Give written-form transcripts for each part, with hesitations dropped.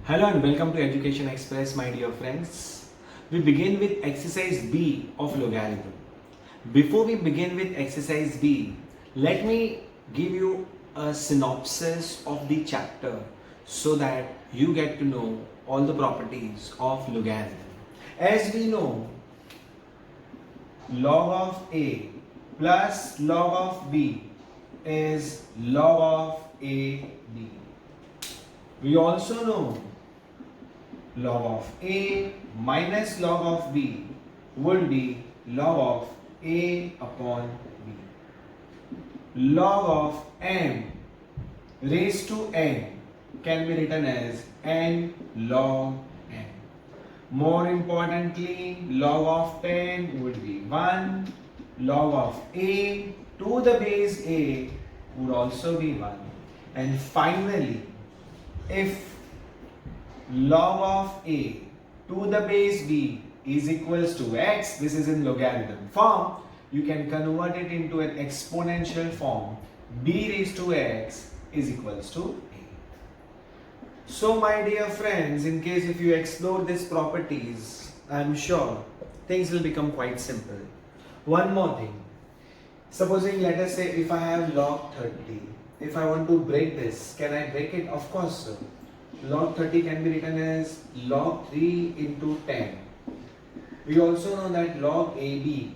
Hello and welcome to Education Express, my dear friends. We begin with exercise B of logarithm. Before we begin with exercise B, let me give you a synopsis of the chapter so that you get to know all the properties of logarithm. As we know, log of A plus log of B is log of AB. We also know log of A minus log of B would be log of A upon B. Log of m raised to n can be written as n log n. More importantly, log of 10 would be 1. Log of A to the base A would also be 1. And finally, if log of A to the base B is equals to x, this is in logarithm form, you can convert it into an exponential form. B raised to x is equals to A. So my dear friends, in case if you explore these properties, I am sure things will become quite simple. One more thing. Supposing, let us say, if I have log 30, if I want to break this, can I break it? Of course, sir. Log 30 can be written as log 3 into 10. We also know that log AB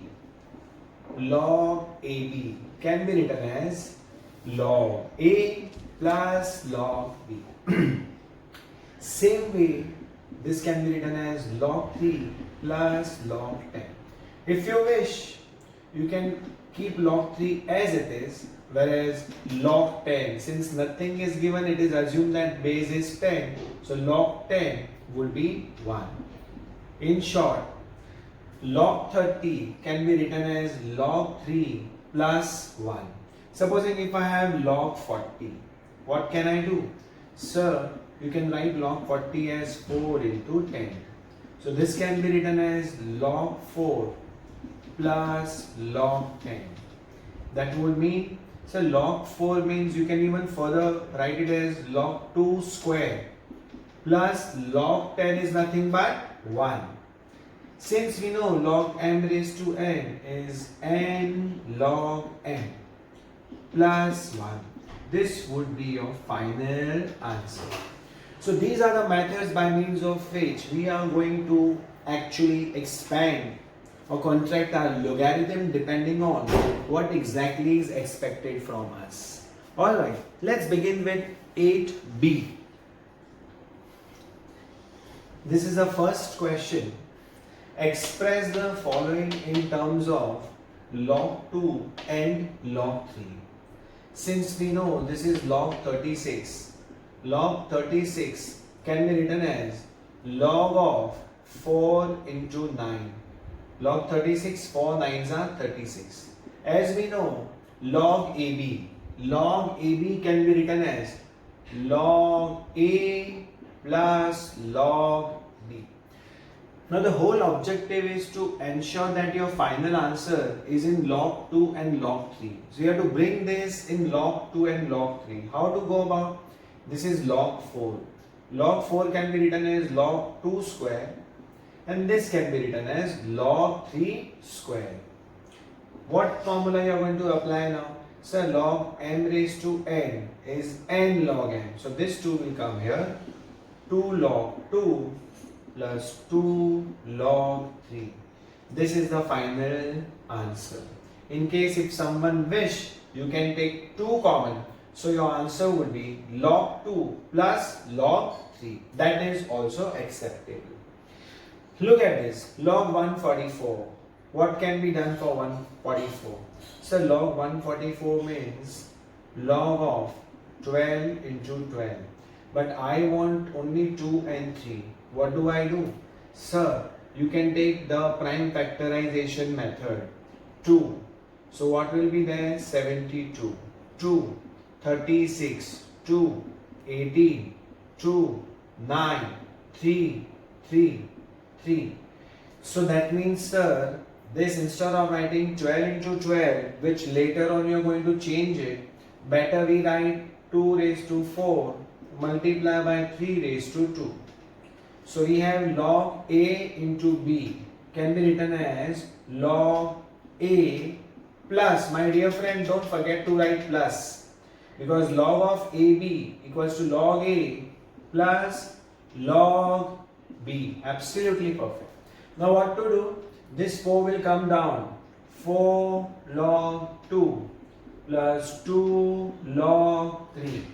can be written as log A plus log B. Same way, this can be written as log 3 plus log 10. If you wish, you can keep log 3 as it is, whereas log 10, since nothing is given, it is assumed that base is 10, so log 10 would be 1. In short, log 30 can be written as log 3 plus 1. Supposing if I have log 40, what can I do? Sir, you can write log 40 as 4 into 10. So this can be written as log 4 plus log 10. That would mean, so log 4 means you can even further write it as log 2 square plus log 10 is nothing but 1. Since we know log m raised to n is n log m plus 1, this would be your final answer. So these are the methods by means of which we are going to actually expand or contract our logarithm depending on what exactly is expected from us. Alright, let's begin with 8b. This is the first question. Express the following in terms of log 2 and log 3. Since we know this is log 36, log 36 can be written as log of 4 into 9. Log 36, 4 9s are 36. As we know, log AB can be written as log A plus log B. Now the whole objective is to ensure that your final answer is in log 2 and log 3. So you have to bring this in log 2 and log 3. How to go about? This is log 4. Log 4 can be written as log 2 square. And this can be written as log 3 square. What formula you are going to apply now? So log m raised to n is n log m. So this 2 will come here. 2 log 2 plus 2 log 3. This is the final answer. In case if someone wish, you can take 2 common. So your answer would be log 2 plus log 3. That is also acceptable. Look at this, log 144. What can be done for 144? So log 144 means log of 12 into 12. But I want only 2 and 3. What do I do? Sir, you can take the prime factorization method. 2. So what will be there? 72. 2. 36. 2. 18. 2. 9. 3. 3. 3. So that means, sir, this instead of writing 12 into 12, which later on you are going to change it, better we write 2 raised to 4 multiply by 3 raised to 2. So we have log A into B can be written as log A plus, my dear friend, don't forget to write plus, because log of AB equals to log A plus log B. Absolutely perfect. Now what to do? This 4 will come down. 4 log 2 plus 2 log 3.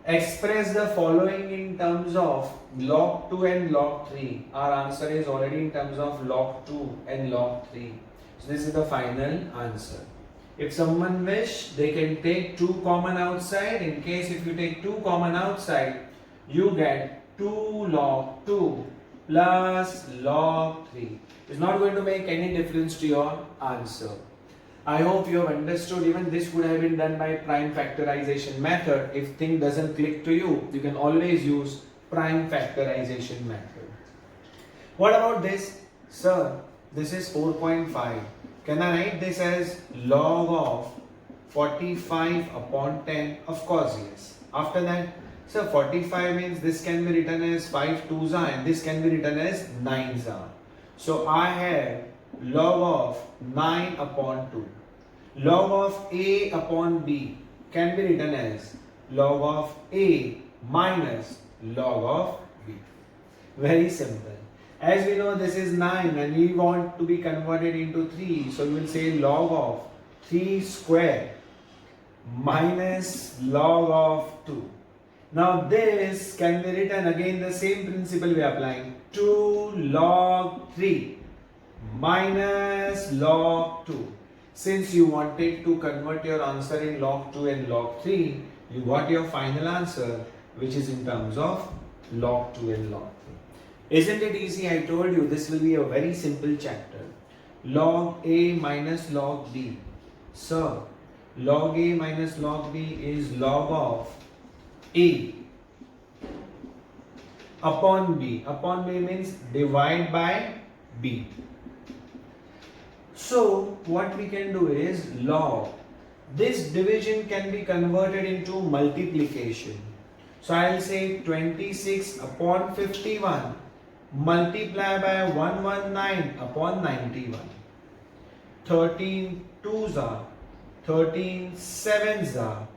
Express the following in terms of log 2 and log 3. Our answer is already in terms of log 2 and log 3. So this is the final answer. If someone wish, they can take 2 common outside. In case if you take 2 common outside, you get 2 log 2 plus log 3. It's not going to make any difference to your answer. I hope you have understood. Even this would have been done by prime factorization method. If thing doesn't click to you, you can always use prime factorization method. What about this? Sir, this is 4.5. Can I write this as log of 45 upon 10? Of course, yes. After that, sir, 45 means this can be written as 5 2s are and this can be written as 9s are. So I have log of 9 upon 2. Log of A upon B can be written as log of A minus log of B. Very simple. As we know, this is 9 and we want to be converted into 3. So we will say log of 3 square minus log of 2. Now this can be written again, the same principle we are applying. 2 log 3 minus log 2. Since you wanted to convert your answer in log 2 and log 3, you got your final answer, which is in terms of log 2 and log 3. Isn't it easy? I told you this will be a very simple chapter. Log A minus log B. So, log A minus log B is log of A upon B. Upon B means divide by B. So what we can do is log. This division can be converted into multiplication. So I'll say 26 upon 51 multiply by 119 upon 91. 13 2s are, 13 7s are,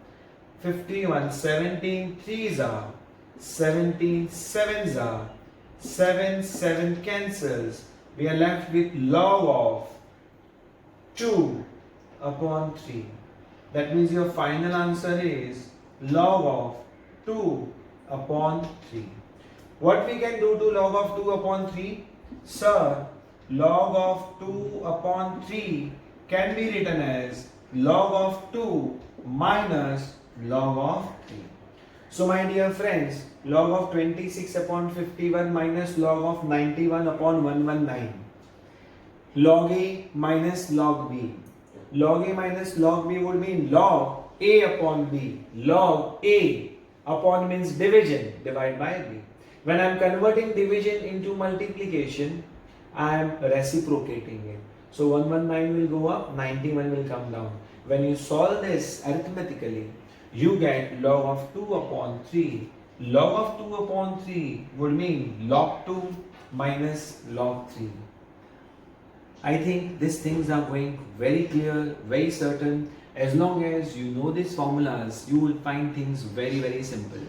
51 17 3s are, 17 7s are, 7 cancels. We are left with log of 2 upon 3. That means your final answer is log of 2 upon 3. What we can do to log of 2 upon 3? Sir, log of 2 upon 3 can be written as log of 2 minus log of 3. So my dear friends, log of 26 upon 51 minus log of 91 upon 119. Log A minus log B. Log A minus log B would mean log A upon B. Log A upon means division, divide by B. When I am converting division into multiplication, I am reciprocating it. So 119 will go up, 91 will come down. When you solve this arithmetically, you get log of 2 upon 3. Log of 2 upon 3 would mean log 2 minus log 3. I think these things are going very clear, very certain. As long as you know these formulas, you will find things very, very simple.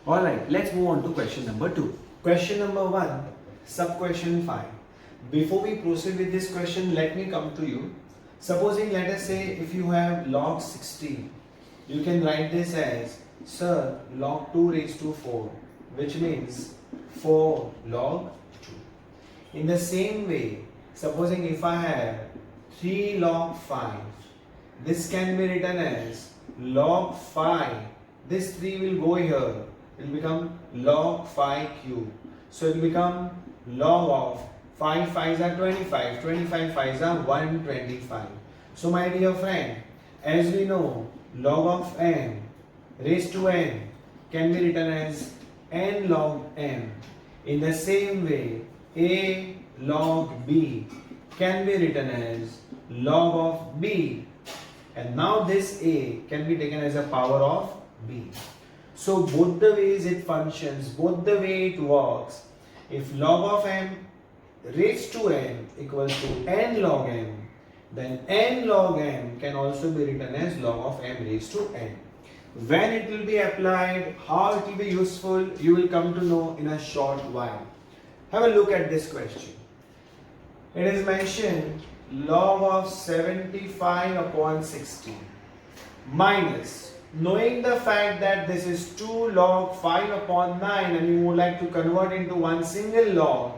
Alright, let's move on to question number 2. Question number 1, sub question 5. Before we proceed with this question, let me come to you. Supposing, let us say, if you have log 16, you can write this as, sir, log 2 raised to 4, which means 4 log 2. In the same way, supposing if I have 3 log 5, this can be written as log 5. This 3 will go here. It will become log 5 cube. So it will become log of 5 5s are 25. 25 5s are 125. So my dear friend, as we know, log of n raised to n can be written as n log m. In the same way, a log b can be written as log of b, and now this a can be taken as a power of b. So both the ways it functions, both the way it works, If log of m raised to n equals to n log m, then n log m can also be written as log of m raised to n. When it will be applied, how it will be useful, you will come to know in a short while. Have a look at this question. It is mentioned log of 75 upon 60 minus, knowing the fact that this is 2 log 5 upon 9 and you would like to convert into one single log,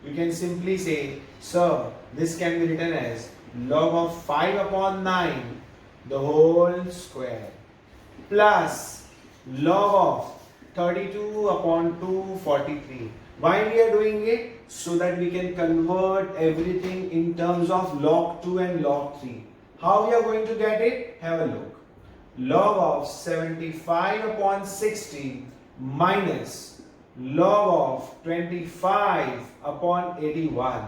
you can simply say, sir, this can be written as log of 5 upon 9 the whole square plus log of 32 upon 243. Why we are doing it? So that we can convert everything in terms of log 2 and log 3. How we are going to get it? Have a look. Log of 75 upon 60 minus log of 25 upon 81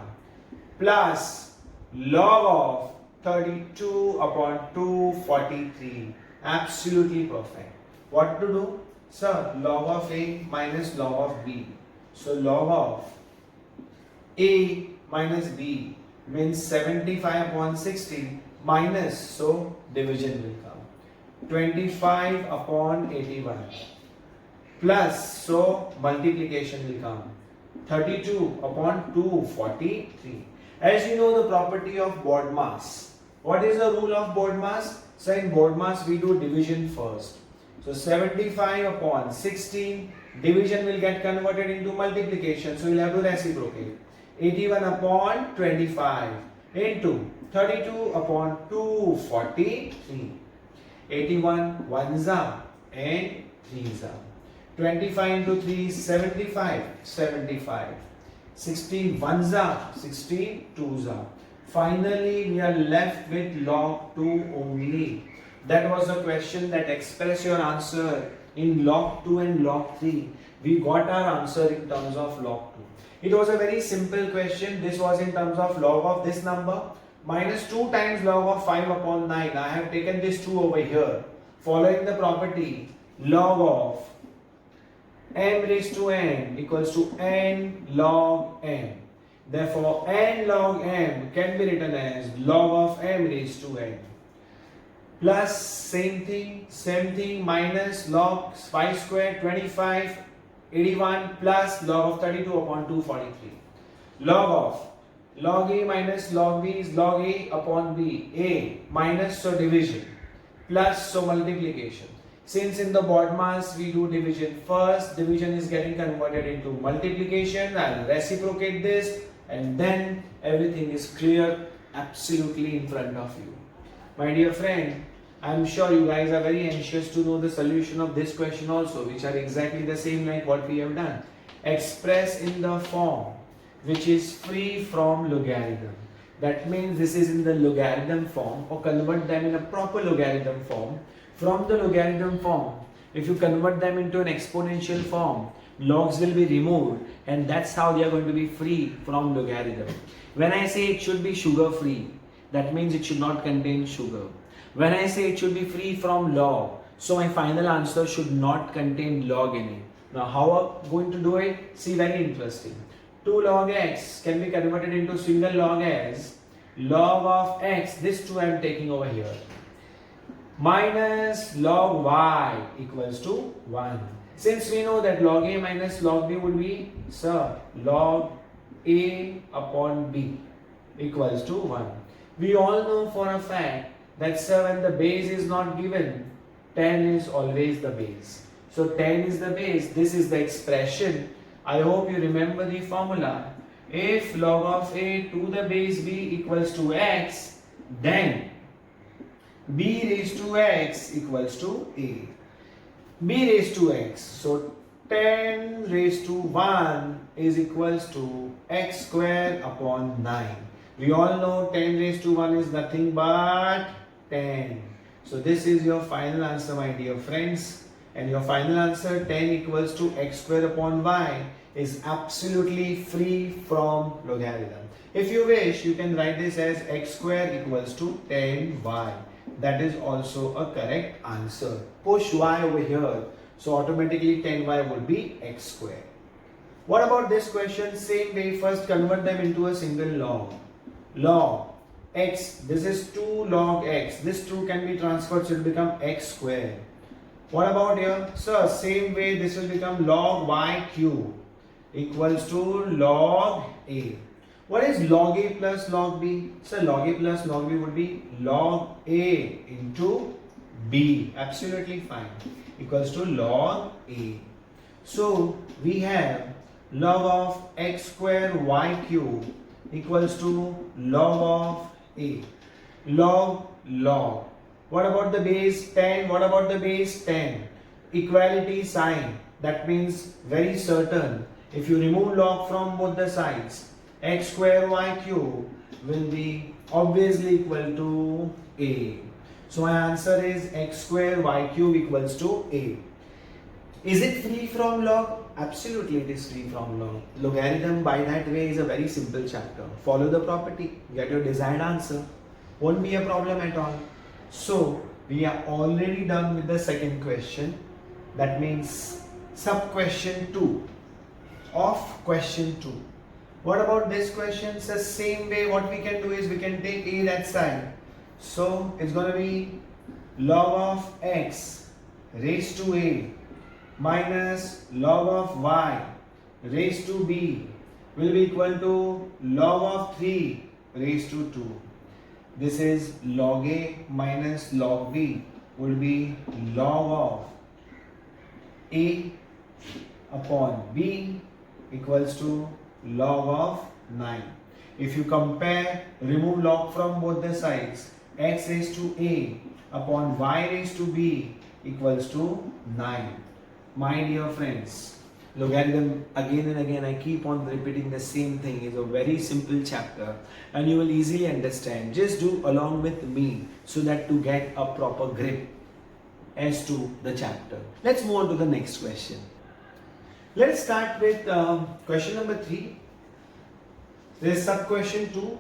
plus log of 32 upon 243. Absolutely perfect. What to do? Sir, log of A minus log of B. So log of A minus B means 75 upon 60 minus, so division will come. 25 upon 81 plus, so multiplication will come. 32 upon 243. As you know the property of BODMAS. What is the rule of BODMAS? So in BODMAS we do division first. So 75 upon 16, division will get converted into multiplication. So we will have to reciprocate. 81 upon 25 into 32 upon 243. 81 ones are and 3s are. 25 into 3 is 75. 75. 16 ones are, 16 twos are. Finally, we are left with log 2 only. That was the question that express your answer in log 2 and log 3. We got our answer in terms of log 2. It was a very simple question. This was in terms of log of this number minus 2 times log of 5 upon 9. I have taken this 2 over here. Following the property, log of m raised to n equals to n log m. Therefore, n log m can be written as log of m raised to n. Plus same thing minus log 5 square 25 81 plus log of 32 upon 243. Log a minus log b is log a upon b. A minus, so division, plus, so multiplication. Since in the BODMAS we do division first, division is getting converted into multiplication. I'll reciprocate this and then everything is clear, absolutely in front of you. My dear friend, I'm sure you guys are very anxious to know the solution of this question also, which are exactly the same like what we have done. Express in the form which is free from logarithm. That means this is in the logarithm form, or convert them in a proper logarithm form. From the logarithm form, if you convert them into an exponential form, logs will be removed, and that's how they are going to be free from logarithm. When I say it should be sugar free, that means it should not contain sugar. When I say it should be free from log, so my final answer should not contain log in it. Now how am I going to do it? See, very interesting. 2 log x can be converted into single log as log of x, this 2 I am taking over here, minus log y equals to 1. Since we know that log a minus log b would be, sir, log a upon b equals to 1. We all know for a fact that, sir, when the base is not given, 10 is always the base. So 10 is the base. This is the expression. I hope you remember the formula. If log of a to the base b equals to x, then b raised to x equals to a. B raised to x. So 10 raised to 1 is equals to x square upon 9. We all know 10 raised to 1 is nothing but 10. So this is your final answer, my dear friends. And your final answer, 10 equals to x square upon y, is absolutely free from logarithm. If you wish, you can write this as x square equals to 10y. That is also a correct answer. Push y over here, so automatically 10y would be x square. What about this question? Same way, first convert them into a single log. Log x, this is 2 log x. This 2 can be transferred, so it will become x square. What about here? Sir, same way, this will become log y cube equals to log a. What is log a plus log b? Sir, log a plus log b would be log a into b. Absolutely fine. Equals to log a. So we have log of x square y cube equals to log of a. Log. What about the base 10? What about the base 10? Equality sign. That means very certain. If you remove log from both the sides, x square y cube will be obviously equal to a. So my answer is x square y cube equals to a. Is it free from log? Absolutely it is free from log. Logarithm by that way is a very simple chapter. Follow the property, get your desired answer. Won't be a problem at all. So we are already done with the second question. That means sub question 2 of question 2. What about this question? It's the same way. What we can do is we can take a that side. So it's going to be log of x raised to a minus log of y raised to b will be equal to log of 3 raised to 2. This is log a minus log b will be log of a upon b equals to log of 9. If you compare, remove log from both the sides, x raised to a upon y raised to b equals to 9. My dear friends, logarithm again and again, I keep on repeating the same thing, is a very simple chapter and you will easily understand. Just do along with me so that to get a proper grip as to the chapter. Let's move on to the next question. Let's start with question number 3. There is sub question 2.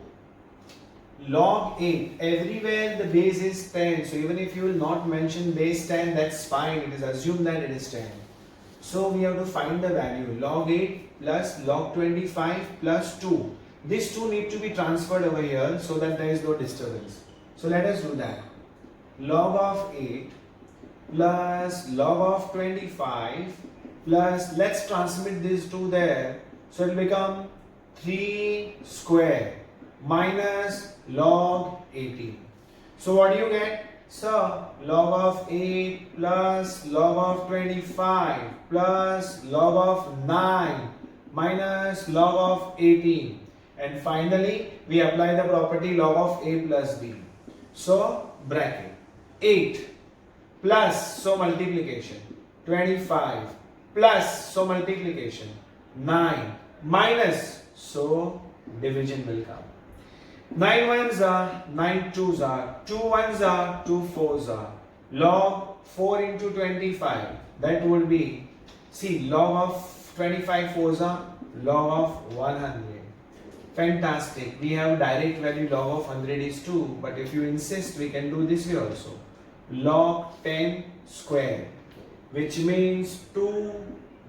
Log 8. Everywhere the base is 10. So even if you will not mention base 10, that's fine. It is assumed that it is 10. So we have to find the value. Log 8 plus log 25 plus 2. These two need to be transferred over here so that there is no disturbance. So let us do that. Log of 8 plus log of 25 plus, let's transmit these two there. So it will become 3 square minus log 18. So what do you get? So log of 8 plus log of 25 plus log of 9 minus log of 18. And finally we apply the property log of a plus b. So bracket 8 plus, so multiplication, 25 plus, so multiplication, 9 minus, so division will come. 9 ones are, 9 twos are, 2 ones are, 2 fours are. Log 4 into 25, that would be, see, log of 25 fours are, log of 100. Fantastic. We have direct value log of 100 is 2, but if you insist, we can do this way also. Log 10 square, which means 2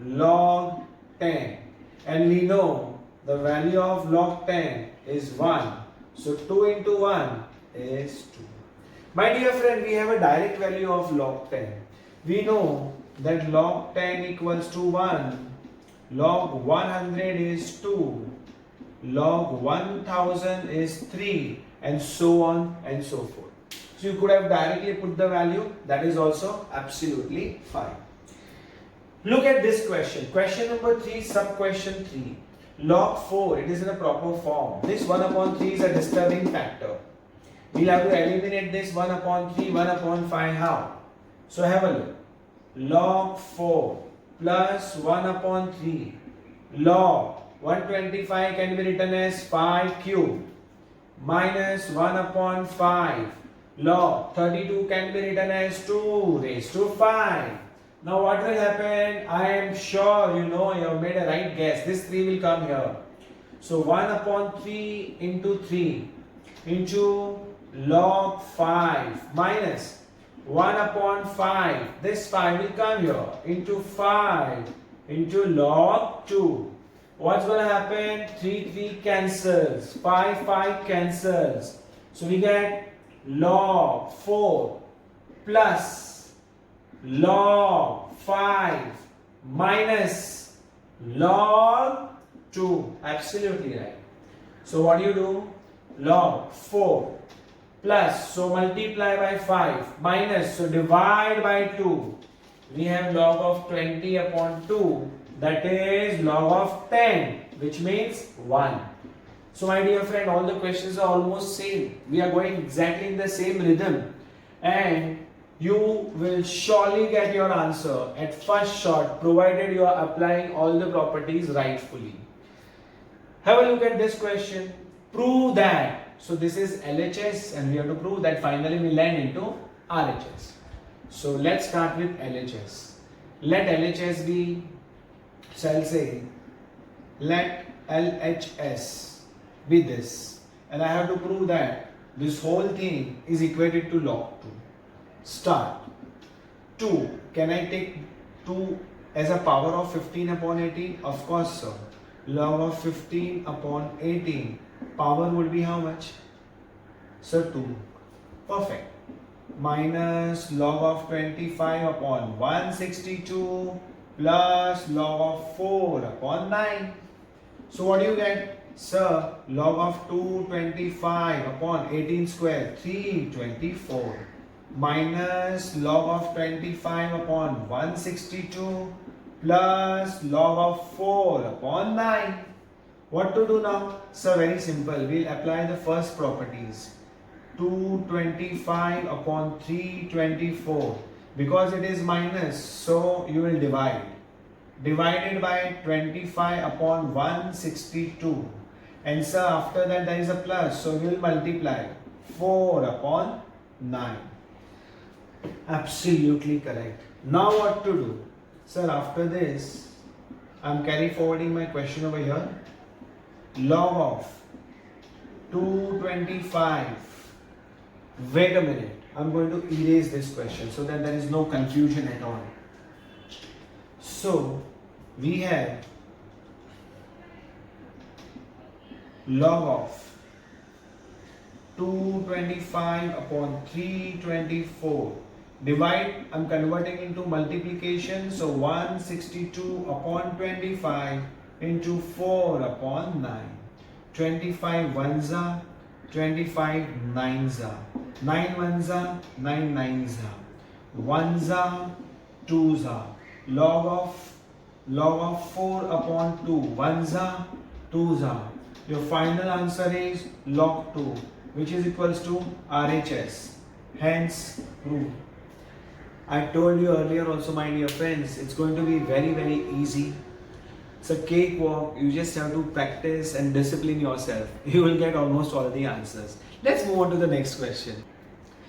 log 10. And we know the value of log 10 is 1. So 2 into 1 is 2. My dear friend, we have a direct value of log 10. We know that log 10 equals to 1. Log 100 is 2. Log 1000 is 3. And so on and so forth. So you could have directly put the value. That is also absolutely fine. Look at this question. Question number 3, sub question 3. Log 4, it is in a proper form. This 1 upon 3 is a disturbing factor. We'll have to eliminate this 1 upon 3, 1 upon 5. How? So have a look. Log 4 plus 1 upon 3. Log 125 can be written as 5 cube minus 1 upon 5. Log 32 can be written as 2 raised to 5. Now what will happen? I am sure you know, you have made a right guess. This 3 will come here. So 1 upon 3 into 3 into log 5 minus 1 upon 5. This 5 will come here into 5 into log 2. What's going to happen? 3 cancels, 5 cancels. So we get log 4 plus log 5 minus log 2. Absolutely right. So what do you do? Log 4 plus, so multiply by 5, minus, so divide by 2. We have log of 20 upon 2, that is log of 10, which means 1. So my dear friend, all the questions are almost same. We are going exactly in the same rhythm, and you will surely get your answer at first shot, provided you are applying all the properties rightfully. Have a look at this question. Prove that. So this is LHS, and we have to prove that finally we land into RHS. So let's start with LHS. Let LHS be, so I'll say, let LHS be this. And I have to prove that this whole thing is equated to log 2. Start. 2. Can I take 2 as a power of 15 upon 18? Of course, sir. Log of 15 upon 18. Power would be how much? So 2. Perfect. Minus log of 25 upon 162 plus log of 4 upon 9. So what do you get? Sir, log of 225 upon 18 square, 324. Minus log of 25 upon 162 plus log of 4 upon 9. What to do now? Sir, very simple. We'll apply the first properties. 225 upon 324. Because it is minus, so you will divide. Divided by 25 upon 162. And sir, after that there is a plus, so we will multiply. 4 upon 9. Absolutely correct. Now what to do? Sir, after this, I am carry forwarding my question over here. Log of 225. Wait a minute. I'm going to erase this question so that there is no confusion at all. So, we have log of 225 upon 324. Divide, I'm converting into multiplication. So, 162 upon 25 into 4 upon 9. 25 ones are, 25 nines are. 9 ones are, 9 nines are. Ones are, twos are. Log of 4 upon 2. Ones are, twos are. Your final answer is log 2, which is equals to RHS. Hence, proved. I told you earlier also, my dear friends, it's going to be very, very easy. It's a cakewalk. You just have to practice and discipline yourself. You will get almost all the answers. Let's move on to the next question.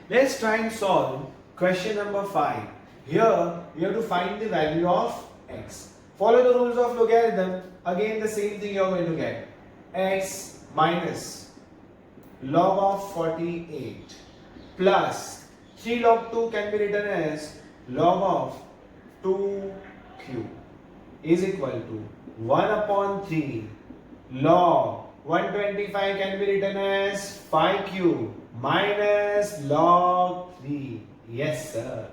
Let's try and solve question number 5. Here, you have to find the value of x. Follow the rules of logarithm. Again, the same thing you are going to get. X minus log of 48 plus 3 log 2 can be written as log of 2q is equal to 1 upon 3 log 125 can be written as 5q minus log 3. Yes, sir.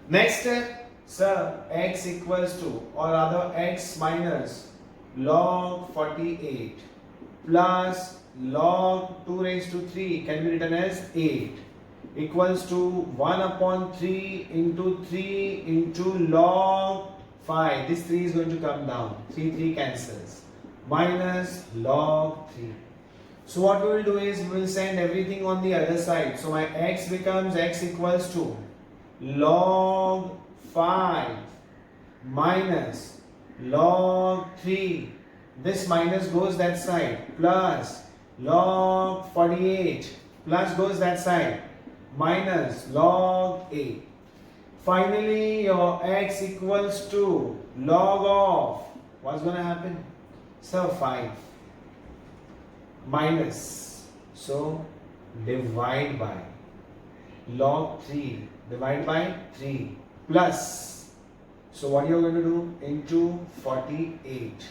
Next step, sir, x equals to, or rather x minus log 48 plus log 2 raised to 3 can be written as 8 equals to 1 upon 3 into log 5. This 3 is going to come down. 3 cancels. Minus log 3. So what we will do is we will send everything on the other side. So my x becomes x equals to log 5 minus log 3. This minus goes that side, plus log 48 plus goes that side, minus log 8. Finally, your x equals to log of, what's going to happen? So 5 minus, so divide by log 3, divide by 3 plus, so what you are going to do? Into 48.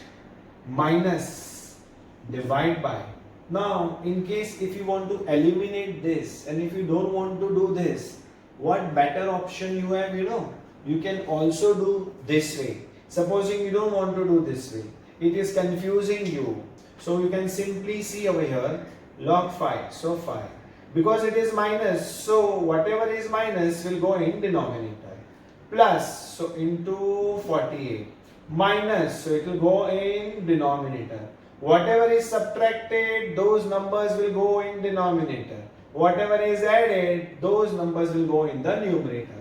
minus divide by. Now in case if you want to eliminate this and if you don't want to do this, what better option you have, you can also do this way. Supposing you don't want to do this way, it is confusing you, so you can simply see over here log 5, so 5, because it is minus, so whatever is minus will go in denominator, plus, so into 48, minus, so it will go in denominator, whatever is subtracted, those numbers will go in denominator, whatever is added, those numbers will go in the numerator.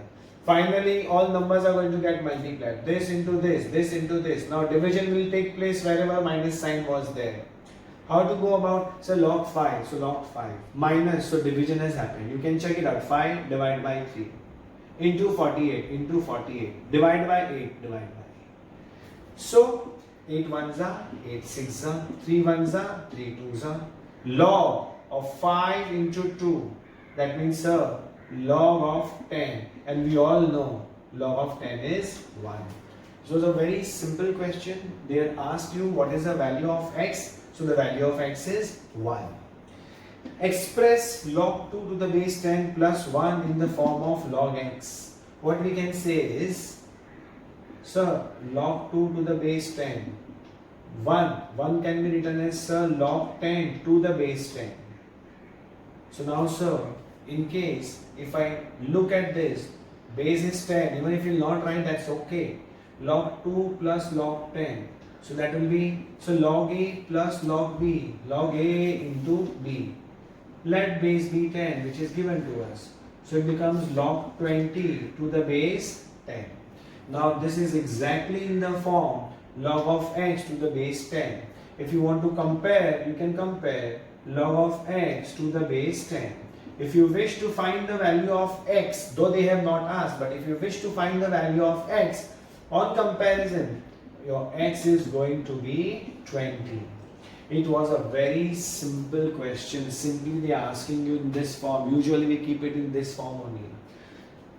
Finally, all numbers are going to get multiplied. This into this, this into this. Now division will take place wherever minus sign was there. How to go about? So log 5. So log 5 minus. So division has happened. You can check it out. 5 divided by 3 into 48 into 48. Divide by 8. Divide by 8. So 8 ones are 8 six are 3 ones are 3 twos are. Log of 5 into 2. That means log of 10, and we all know log of 10 is 1. So it's a very simple question. They asked you what is the value of x. So the value of x is 1. Express log 2 to the base 10 plus 1 in the form of log x. What we can say is, sir, log 2 to the base 10. 1 can be written as log 10 to the base 10. So now, sir, in case if I look at this, base is 10, even if you will not write, that's okay. Log 2 plus log 10. So that will be, so log A plus log B, log A into B. Let base be 10, which is given to us. So it becomes log 20 to the base 10. Now this is exactly in the form log of x to the base 10. If you want to compare, you can compare log of x to the base 10. If you wish to find the value of x, though they have not asked, but if you wish to find the value of x, on comparison, your x is going to be 20. It was a very simple question. Simply they are asking you in this form. Usually we keep it in this form only.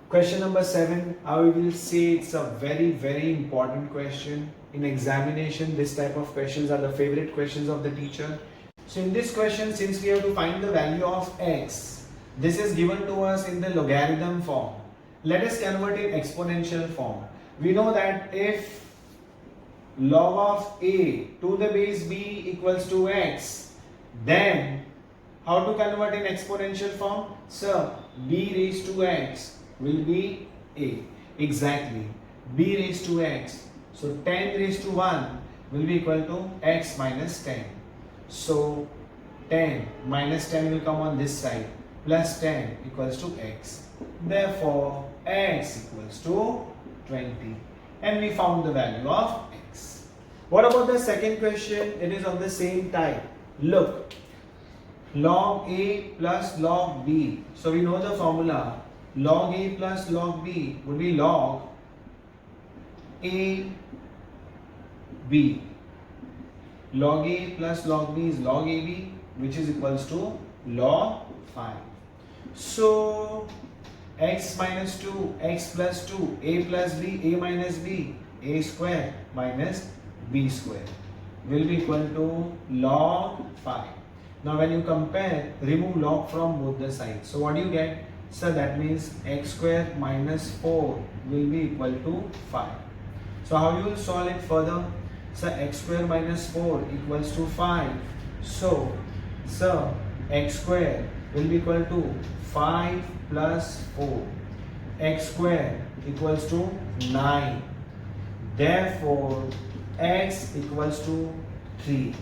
Question number 7, I will say it's a very, very important question. In examination, this type of questions are the favorite questions of the teacher. So in this question, since we have to find the value of x, this is given to us in the logarithm form. Let us convert in exponential form. We know that if log of a to the base b equals to x, then how to convert in exponential form? So b raised to x will be a. Exactly. B raised to x. So 10 raised to 1 will be equal to x minus 10. So 10 minus 10 will come on this side, plus 10 equals to x. Therefore, x equals to 20. And we found the value of x. What about the second question? It is of the same type. Look, log a plus log b. So we know the formula. Log a plus log b would be log a b. Log a plus log b is log ab, which is equals to log 5. So x minus 2, x plus 2, a plus b, a minus b, a square minus b square will be equal to log 5. Now when you compare, remove log from both the sides. So what do you get? So that means x square minus 4 will be equal to 5. So how you will solve it further? So x square minus 4 equals to 5. So x square will be equal to 5 plus 4. X square equals to 9. Therefore, x equals to 3.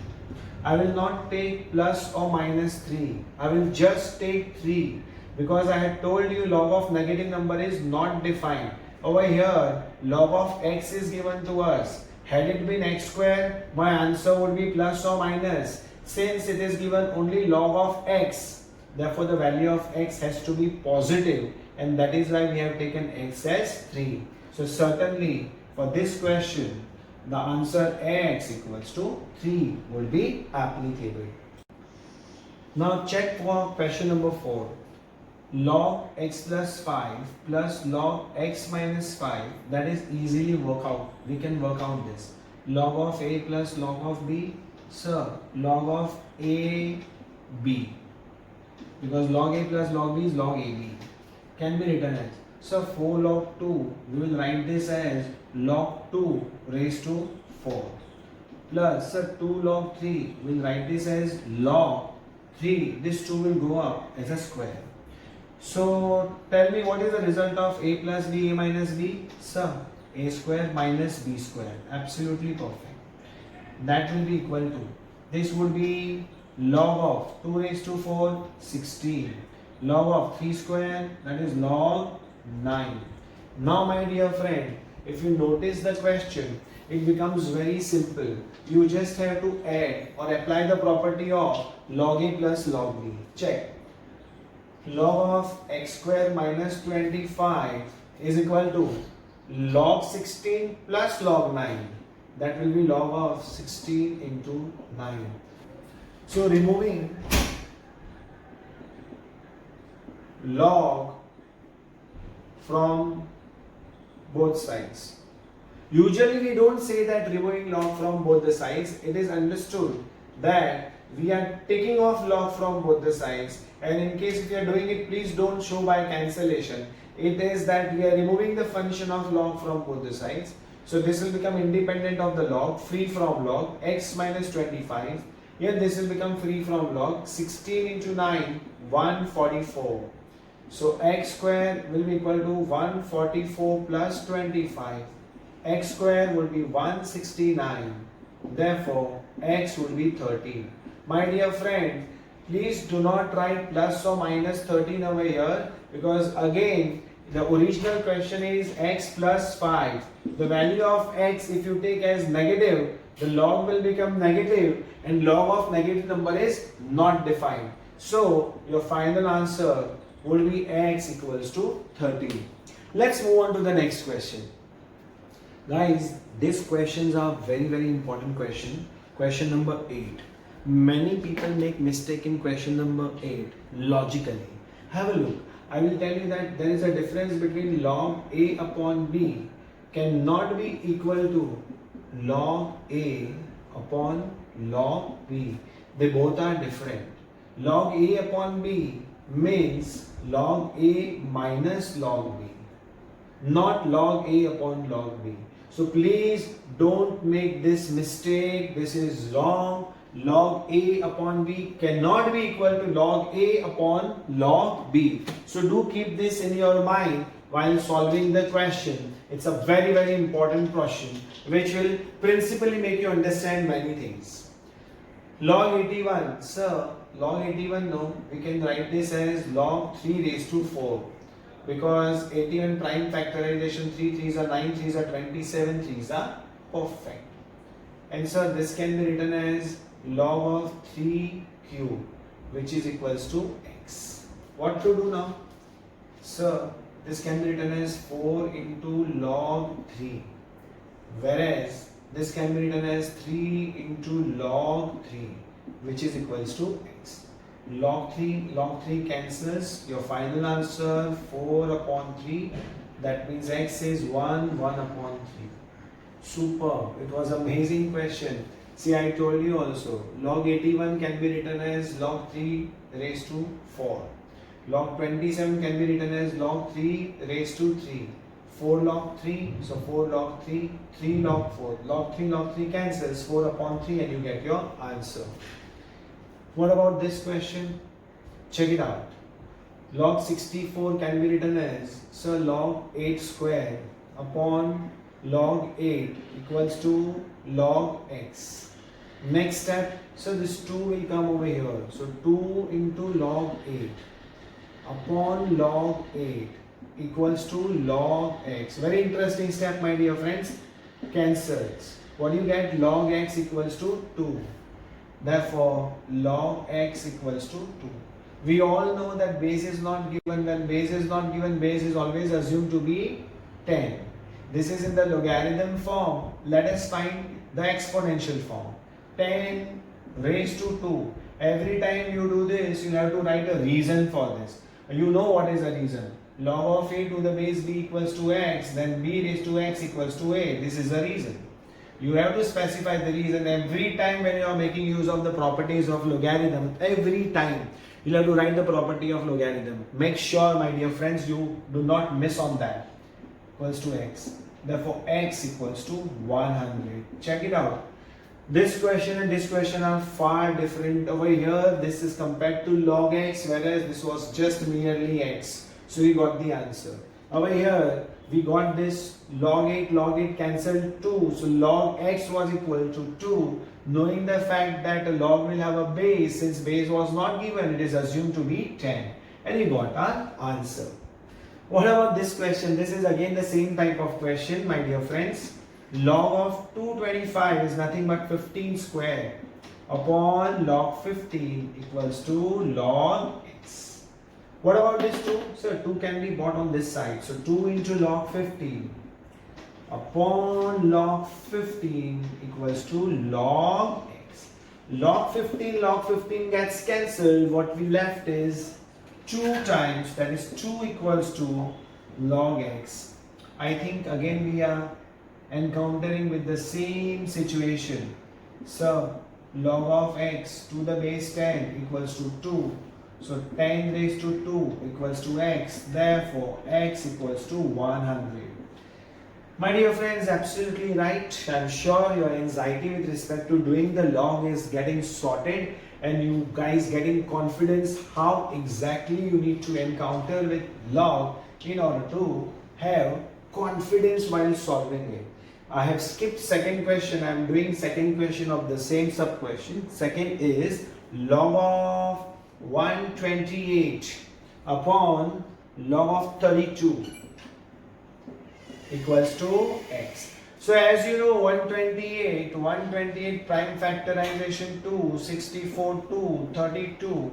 I will not take plus or minus 3. I will just take 3 because I had told you log of negative number is not defined. Over here, log of x is given to us. Had it been x square, my answer would be plus or minus. Since it is given only log of x, therefore the value of x has to be positive, and that is why we have taken x as 3. So certainly for this question, the answer x equals to 3 will be applicable. Now check for question number 4. Log x plus 5 plus log x minus 5, that is easily work out. We can work out this. log of a plus log of b. Sir, log of a b, because log a plus log b is log ab, can be written as, so 4 log 2, we will write this as log 2 raised to 4, plus sir 2 log 3, we will write this as log 3, this 2 will go up as a square. So tell me what is the result of a plus b, a minus b? Sir, a square minus b square, absolutely perfect. That will be equal to, this would be log of 2 raised to 4, 16. Log of 3 square, that is log 9. Now my dear friend, if you notice the question, it becomes very simple. You just have to add or apply the property of log a plus log b. Check. Log of x square minus 25 is equal to log 16 plus log 9. That will be log of 16 into 9. So removing log from both sides. Usually we don't say that removing log from both the sides. It is understood that we are taking off log from both the sides, and in case if you are doing it, please don't show by cancellation. It is that we are removing the function of log from both the sides. So this will become independent of the log, free from log, x minus 25. Here this will become free from log, 16 into 9, 144. So x square will be equal to 144 plus 25. X square will be 169. Therefore, x will be 13. My dear friend, please do not write plus or minus 13 over here, because again, the original question is x plus 5. The value of x, if you take as negative, the log will become negative, and log of negative number is not defined. So, your final answer would be x equals to 13. Let's move on to the next question. Guys, these questions are very important question. Question number 8. Many people make mistake in question number 8 logically. Have a look. I will tell you that there is a difference between log a upon b cannot be equal to log a upon log b. They both are different. Log a upon b means log a minus log b, not log a upon log b. So please don't make this mistake. This is wrong. Log a upon b cannot be equal to log a upon log b. So do keep this in your mind while solving the question. It's a very important question which will principally make you understand many things. Log 81, sir, log 81, no, we can write this as log 3 raised to 4, because 81 prime factorization, 3 3s are 9, 3s are 27, 3s are perfect. And sir, this can be written as log of 3 cube, which is equals to x. What to do now? Sir, this can be written as 4 into log 3, whereas this can be written as 3 into log 3, which is equals to x. Log 3 cancels. Your final answer 4 upon 3. That means x is 1 upon 3. Super. It was amazing question. See, I told you also, log 81 can be written as log 3 raised to 4. Log 27 can be written as log 3 raised to 3. 4 log 3, so 4 log 3, 3 log 4. Log 3 cancels, 4 upon 3, and you get your answer. What about this question? Check it out. Log 64 can be written as, so log 8 square upon log 8 equals to log x. Next step, so this 2 will come over here. So 2 into log 8 upon log 8 equals to log x. Very interesting step, my dear friends. Cancels. What do you get? Log x equals to 2. Therefore, log x equals to 2. We all know that base is not given. When base is not given, base is always assumed to be 10. This is in the logarithm form. Let us find the exponential form. 10 raised to 2. Every time you do this, you have to write a reason for this. You know what is the reason. Log of a to the base b equals to x, then b raised to x equals to a. This is the reason. You have to specify the reason. Every time when you are making use of the properties of logarithm, every time you have to write the property of logarithm. Make sure, my dear friends, you do not miss on that. Equals to x. Therefore, x equals to 100. Check it out. This question and this question are far different. Over here, this is compared to log x, whereas this was just merely x. So we got the answer. Over here, we got this log 8 cancelled 2. So log x was equal to 2. Knowing the fact that a log will have a base, since base was not given, it is assumed to be 10. And we got our answer. What about this question? This is again the same type of question, my dear friends. Log of 225 is nothing but 15 square upon log 15 equals to log x. What about this 2? So 2 can be brought on this side. So 2 into log 15 upon log 15 equals to log x. Log 15 gets cancelled. What we left is 2 times, that is 2 equals to log x. I think again we are encountering with the same situation. So log of x to the base 10 equals to 2. So 10 raised to 2 equals to x. Therefore, x equals to 100. My dear friends, absolutely right. I'm sure your anxiety with respect to doing the log is getting sorted and you guys getting confidence how exactly you need to encounter with log in order to have confidence while solving it. I have skipped second question. I am doing second question of the same sub question. Second is log of 128 upon log of 32 equals to x. So as you know, 128 prime factorization 2, 64 2, 32.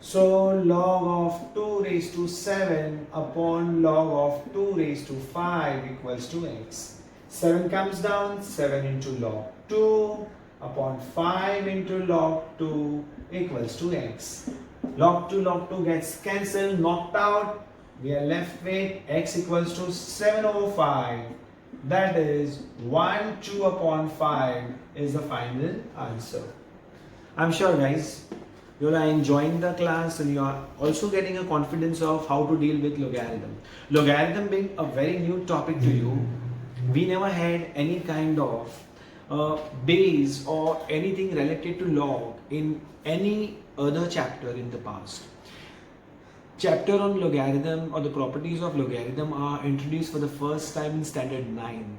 So log of 2 raised to 7 upon log of 2 raised to 5 equals to x. 7 comes down, 7 into log 2 upon 5 into log 2 equals to x. Log 2 gets cancelled, knocked out. We are left with x equals to 7 over 5. That is 1, 2 upon 5 is the final answer. I'm sure guys, you are enjoying the class and you are also getting a confidence of how to deal with logarithm. Logarithm being a very new topic to you, we never had any kind of base or anything related to log in any other chapter in the past. Chapter on logarithm or the properties of logarithm are introduced for the first time in standard 9.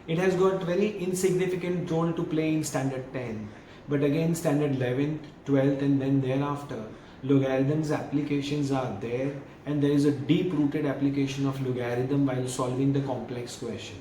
It has got very insignificant role to play in standard 10. But again standard 11th, 12th and then thereafter, logarithms applications are there and there is a deep rooted application of logarithm while solving the complex question.